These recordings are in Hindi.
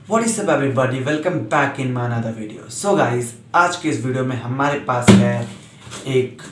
What is up everybody, welcome back in my another video. So guys, आज के इस वीडियो में हमारे पास है एक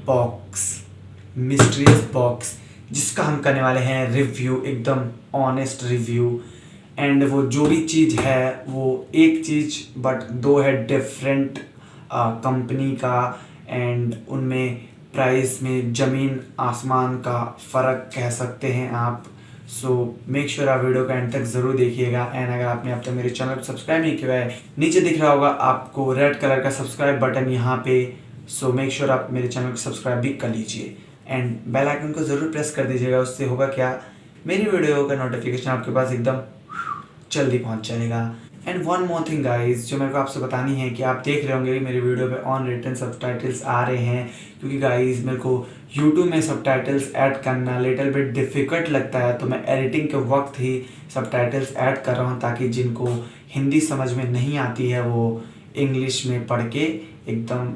बॉक्स, मिस्टीरियस बॉक्स, जिसका हम करने वाले हैं रिव्यू, एकदम ऑनेस्ट रिव्यू। एंड वो जो भी चीज़ है वो एक चीज़ बट दो है डिफरेंट कंपनी का, एंड उनमें प्राइस में ज़मीन आसमान का फ़र्क कह सकते हैं आप। सो मेक श्योर आप वीडियो का एंड तक ज़रूर देखिएगा। एंड अगर आपने अब तक मेरे चैनल को सब्सक्राइब नहीं किया है, नीचे दिख रहा होगा आपको रेड कलर का सब्सक्राइब बटन यहाँ पे। सो मेक श्योर आप मेरे चैनल को सब्सक्राइब भी कर लीजिए एंड बेल आइकन को ज़रूर प्रेस कर दीजिएगा। उससे होगा क्या, मेरी वीडियो का नोटिफिकेशन आपके पास एकदम जल्दी पहुँच जाएगा। And one more thing guys, जो मेरे को आपसे बतानी है कि आप देख रहे होंगे मेरी वीडियो पे ऑन रिटन सबटाइटल्स आ रहे हैं, क्योंकि गाइज मेरे को यूट्यूब में सबटाइटल्स ऐड करना लिटिल बिट डिफ़िकल्ट लगता है, तो मैं एडिटिंग के वक्त ही सबटाइटल्स ऐड कर रहा हूँ ताकि जिनको हिंदी समझ में नहीं आती है वो इंग्लिश में पढ़ के एकदम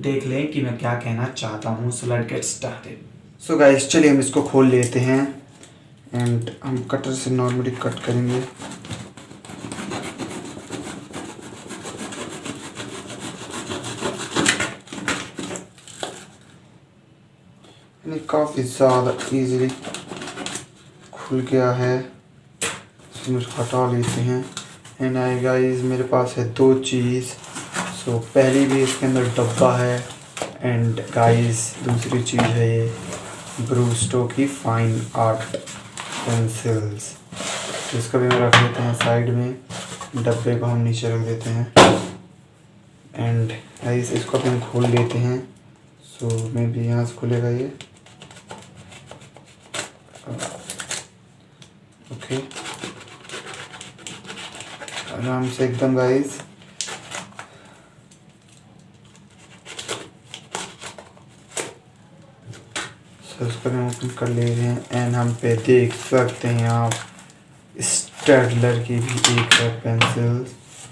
देख लें कि मैं क्या कहना चाहता हूँ। So let's get started. So guys चलिए हम इसको खोल लेते हैं एंड हम कटर से नॉर्मली कट करेंगे। काफ़ी ज़्यादा इजीली खुल गया है, इसमें हटा लेते हैं। एंड आई गाइस, मेरे पास है दो चीज़। सो पहली भी इसके अंदर डब्बा है, एंड गाइस दूसरी चीज़ है ये ब्रूस्टो की फाइन आर्ट पेंसिल्स। तो इसको भी हम रख देते हैं साइड में, डब्बे को हम नीचे रख देते हैं। एंड गाइस इसको भी हम खोल लेते हैं। सो मे भी यहाँ से खुलेगा ये, ओके, आराम से एकदम गाइस। सो इसको हम ओपन कर ले रहे हैं एंड हम पे देख सकते हैं आप स्टेडलर की भी एक है पेंसिल।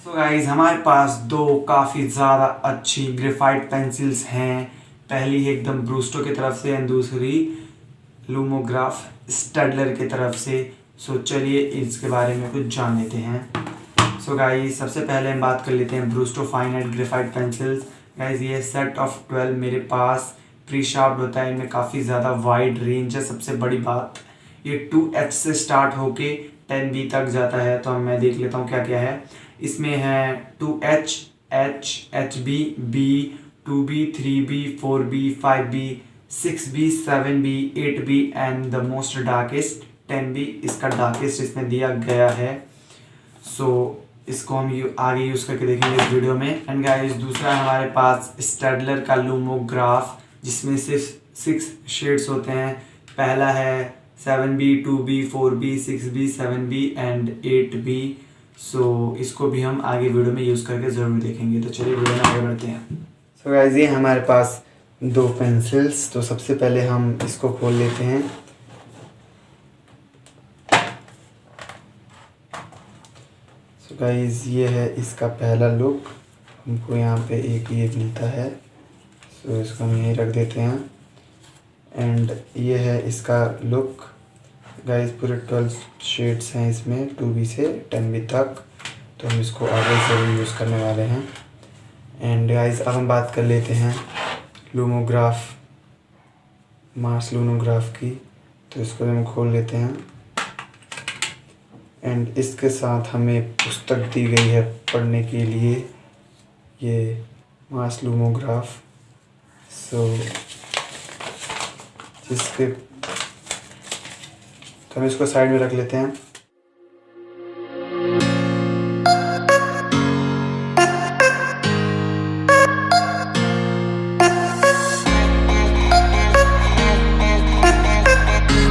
सो गाइस, हमारे पास दो काफ़ी ज़्यादा अच्छी ग्रेफाइट पेंसिल्स हैं। पहली है एकदम ब्रूस्टो की तरफ से एंड दूसरी लुमोग्राफ स्टेडलर की तरफ से। सो चलिए इसके बारे में कुछ जान लेते हैं। सो गाइस, सबसे पहले हम बात कर लेते हैं ब्रूस्टो fine art graphite pencils. Guys ये सेट ऑफ 12 मेरे पास प्री शार्प्ड होता है, इनमें काफ़ी ज़्यादा वाइड रेंज है। सबसे बड़ी बात, ये 2H से स्टार्ट होके 10B तक जाता है। तो मैं देख लेता हूँ क्या क्या है इसमें। है 2H, H, HB, B, 2B, 3B, 4B, 5B, 6B, 7B, 8B and the most darkest 10B इसका डार्केस्ट इसमें दिया गया है। सो इसको हम आगे यूज़ करके देखेंगे इस वीडियो में। एंड गाइस, दूसरा हमारे पास स्टेडलर का लुमोग्राफ, जिसमें सिर्फ 6 शेड्स होते हैं। पहला है 7B, 2B, 4B, 6B, 7B and 8B। सो इसको भी हम आगे वीडियो में यूज़ करके ज़रूर देखेंगे। तो चलिए वीडियो में आगे बढ़ते हैं। सो गाइस, ये हमारे पास दो पेंसिल्स। तो सबसे पहले हम इसको खोल लेते हैं। सो गाइस, ये है इसका पहला लुक। हमको यहाँ पे एक ये मिलता है, सो इसको हम यहीं रख देते हैं। एंड ये है इसका लुक गाइस, पूरे 12 शेड्स हैं इसमें 2B से 10B तक। तो हम इसको आगे से भी यूज़ करने वाले हैं। एंड गाइस, अब हम बात कर लेते हैं लुमोग्राफ, मार्स लुमोग्राफ की। तो इसको हम खोल लेते हैं एंड इसके साथ हमें पुस्तक दी गई है पढ़ने के लिए, ये मार्स लुमोग्राफ। सो जिसके तो हम इसको साइड में रख लेते हैं।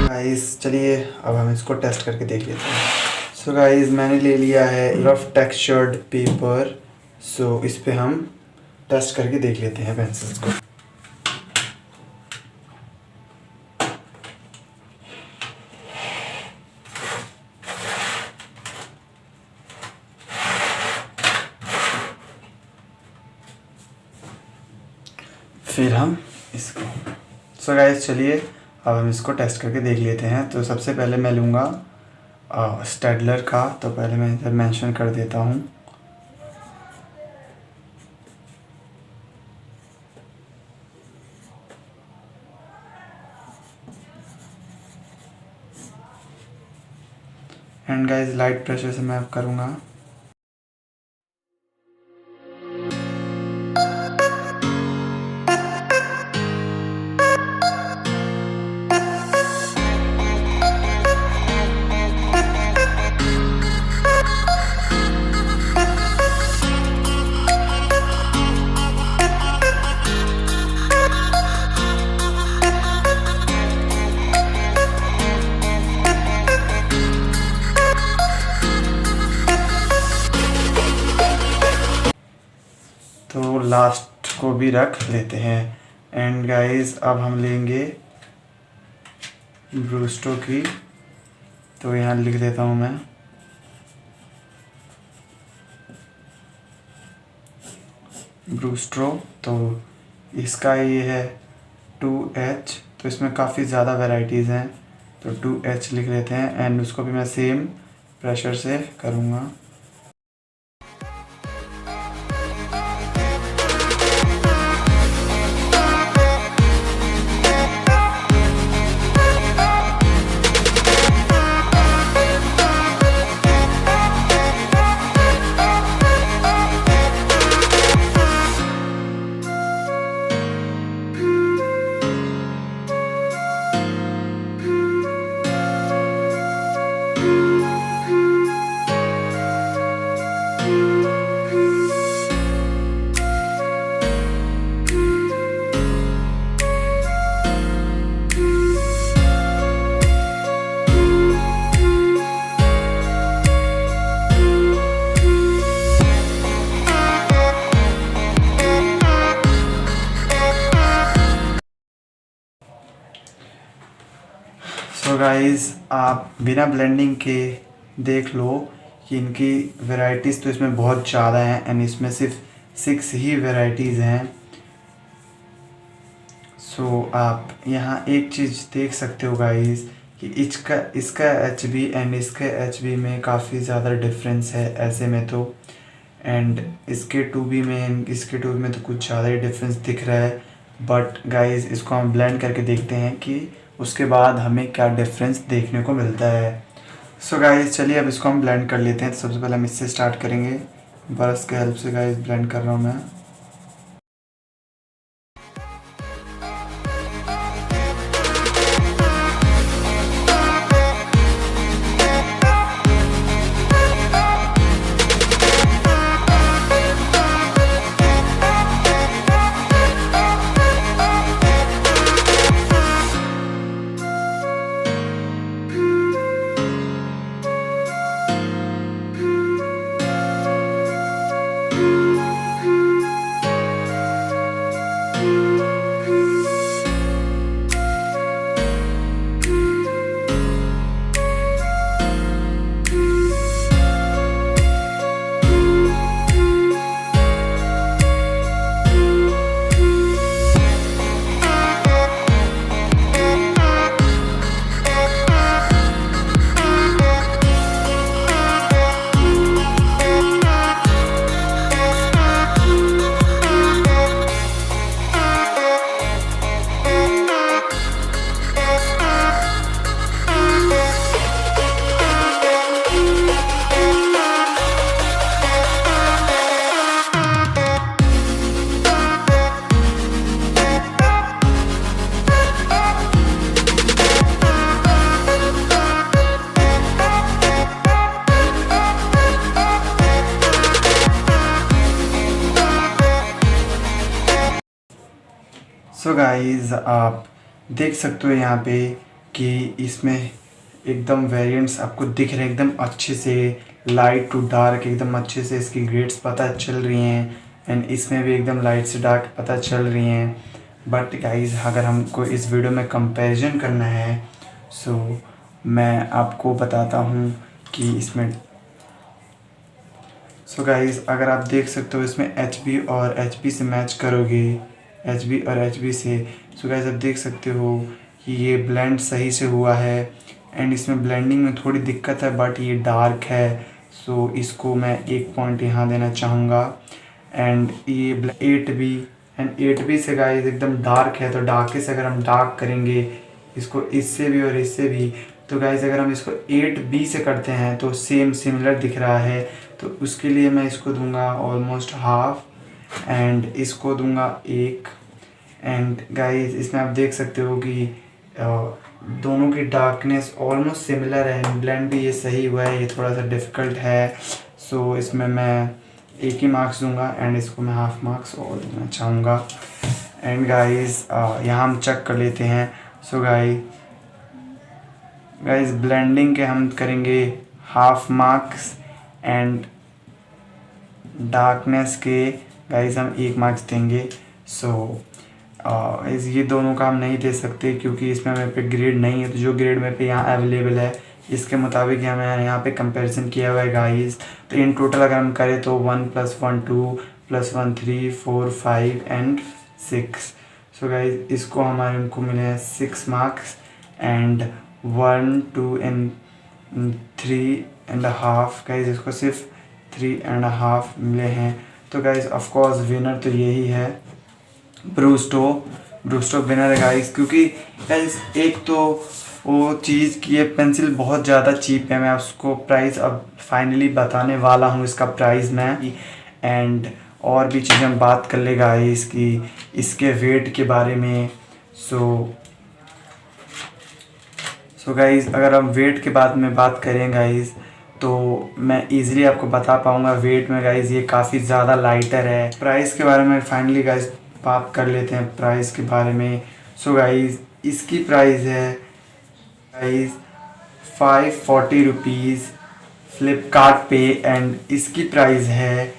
गाइस चलिए अब हम इसको टेस्ट करके देख लेते हैं। सो गाइस, मैंने ले लिया है रफ टेक्सचर्ड पेपर। सो इस पे हम टेस्ट करके देख लेते हैं पेंसिल्स को। फिर हम इसको सो गाइस चलिए अब हम इसको टेस्ट करके देख लेते हैं। तो सबसे पहले मैं लूँगा स्टैडलर का, तो पहले मैं इधर मेंशन कर देता हूँ। एंड गाइस लाइट प्रेशर से मैं अब करूँगा। तो लास्ट को भी रख लेते हैं। एंड गाइस अब हम लेंगे ब्रूस्टो की, तो यहाँ लिख देता हूँ मैं ब्रूस्टो। तो इसका ये है 2H, तो इसमें काफ़ी ज़्यादा वैरायटीज़ हैं, तो 2H लिख लेते हैं। एंड उसको भी मैं सेम प्रेशर से करूँगा। सो गाइस आप बिना ब्लेंडिंग के देख लो कि इनकी वैरायटीज़ तो इसमें बहुत ज़्यादा हैं, एंड इसमें सिर्फ 6 ही वैरायटीज़ हैं। सो आप यहाँ एक चीज़ देख सकते हो गाइस कि इसका HB एंड इसके HB में काफ़ी ज़्यादा डिफरेंस है ऐसे में तो। एंड इसके 2B में इसके 2B में तो कुछ ज़्यादा ही डिफरेंस दिख रहा है। बट गाइस इसको हम ब्लेंड करके देखते हैं कि उसके बाद हमें क्या डिफरेंस देखने को मिलता है। सो गाइस चलिए अब इसको हम ब्लेंड कर लेते हैं। तो सबसे पहले हम इससे स्टार्ट करेंगे, ब्रश के हेल्प से गाइस ब्लेंड कर रहा हूँ मैं। सो गाइस आप देख सकते हो यहाँ पे कि इसमें एकदम वेरिएंट्स आपको दिख रहे हैं एकदम अच्छे से, लाइट टू डार्क एकदम अच्छे से इसकी ग्रेड्स पता चल रही हैं। एंड इसमें भी एकदम लाइट से डार्क पता चल रही हैं। बट गाइस अगर हमको इस वीडियो में कंपैरिजन करना है सो मैं आपको बताता हूँ कि इसमें सो गाइस अगर आप देख सकते हो इसमें HB और HB से मैच करोगे, HB और HB से, सो गाइस आप देख सकते हो कि ये ब्लेंड सही से हुआ है। एंड इसमें ब्लेंडिंग में थोड़ी दिक्कत है, बट ये डार्क है, सो इसको मैं 1 पॉइंट यहाँ देना चाहूँगा। एंड ये 8B, एंड 8B से गाइस एकदम डार्क है, तो डार्केस्ट अगर हम डार्क करेंगे इसको इससे भी और इससे भी, तो गाइस अगर हम इसको 8B से करते हैं तो सेम सिमिलर दिख रहा है, तो उसके लिए मैं इसको दूंगा ऑलमोस्ट हाफ, एंड इसको दूंगा 1। एंड गाइस इसमें आप देख सकते हो कि दोनों की डार्कनेस ऑलमोस्ट सिमिलर है, ब्लेंड भी ये सही हुआ है, ये थोड़ा सा डिफ़िकल्ट है, सो इसमें मैं 1 ही मार्क्स दूंगा, एंड इसको मैं हाफ मार्क्स और देना चाहूँगा। एंड गाइस यहाँ हम चेक कर लेते हैं। सो गाइस ब्लेंडिंग के हम करेंगे हाफ मार्क्स, एंड डार्कनेस के गाइस हम 1 मार्क्स देंगे। सो ये दोनों का हम नहीं दे सकते क्योंकि इसमें मेरे पे ग्रेड नहीं है, तो जो ग्रेड मेरे पे यहाँ अवेलेबल है इसके मुताबिक हमें यहाँ पे कंपैरिजन किया हुआ है गाइस। तो इन टोटल अगर हम करें तो 1 + 1 2 + 1 3 4 5 एंड 6। सो गाइस इसको हमारे उनको मिले हैं 6 मार्क्स, एंड 1 2 एंड 3.5 गाइस इसको सिर्फ 3.5 मिले हैं। तो गाइस ऑफ कोर्स विनर तो यही है, ब्रूस्टो विनर है गाइस, क्योंकि गाइस एक तो वो चीज़ की ये पेंसिल बहुत ज़्यादा चीप है। मैं उसको प्राइस अब फाइनली बताने वाला हूँ, इसका प्राइस मैं, एंड और भी चीज़ें हम बात कर ले गाइस कि इसके वेट के बारे में। सो गाइस अगर हम वेट के बाद में बात करें गाइस, तो मैं इजीली आपको बता पाऊँगा वेट में गाइस ये काफ़ी ज़्यादा लाइटर है। प्राइस के बारे में फाइनली गाइस बात कर लेते हैं प्राइस के बारे में। सो गाइस इसकी प्राइस है गाइस 540 रुपीज़ फ्लिपकार्ट पे, एंड इसकी प्राइस है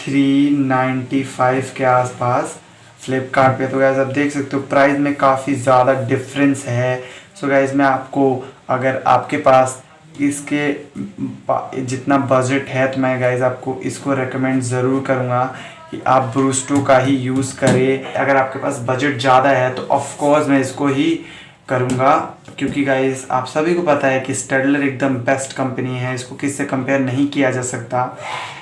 395 के आसपास फ्लिपकार्ट पे। तो गाइस आप देख सकते हो प्राइस में काफ़ी ज़्यादा डिफरेंस है। सो गाइस मैं आपको, अगर आपके पास इसके जितना बजट है, तो मैं गाइस आपको इसको रेकमेंड ज़रूर करूँगा कि आप ब्रूस्टो का ही यूज़ करें। अगर आपके पास बजट ज़्यादा है तो ऑफ कोर्स मैं इसको ही करूँगा, क्योंकि गाइस आप सभी को पता है कि स्टेडलर एकदम बेस्ट कंपनी है, इसको किससे कंपेयर नहीं किया जा सकता,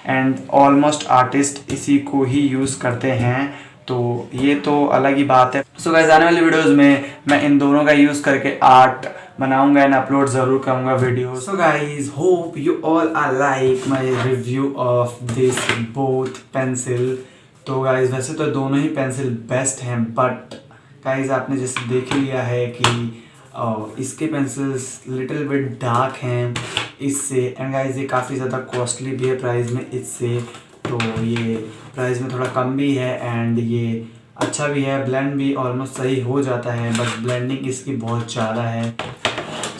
एंड ऑलमोस्ट आर्टिस्ट इसी को ही यूज़ करते हैं, तो ये तो अलग ही बात है। सो गाइस आने वाली वीडियोज़ में मैं इन दोनों का यूज़ करके आर्ट बनाऊंगा एंड अपलोड ज़रूर करूंगा video. So guys hope you all are like my review of this both pencil. तो गाइस वैसे तो दोनों ही पेंसिल बेस्ट हैं, बट गाइस आपने जैसे देख लिया है कि इसके पेंसिल्स लिटिल बिट डार्क हैं इससे, एंड गाइस ये काफ़ी ज़्यादा कॉस्टली भी है प्राइस में इससे, तो ये प्राइस में थोड़ा कम भी है, एंड ये अच्छा भी है, ब्लेंड भी ऑलमोस्ट सही हो जाता है, बट ब्लेंडिंग इसकी बहुत ज़्यादा है।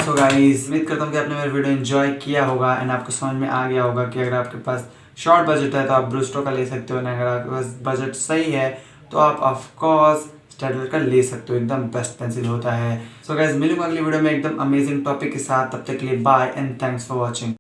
सो गाइस उम्मीद करता हूँ कि आपने मेरा वीडियो एंजॉय किया होगा, एंड आपको समझ में आ गया होगा कि अगर आपके पास शॉर्ट बजट है तो आप ब्रूस्टो का ले सकते हो, ना अगर आपके पास बजट सही है तो आप ऑफ कोर्स स्टेडलर का ले सकते हो, एकदम बेस्ट पेंसिल होता है। सो गाइस मिलूंगा अगली वीडियो में एकदम अमेजिंग टॉपिक के साथ, तब तक के लिए bye and thanks for watching.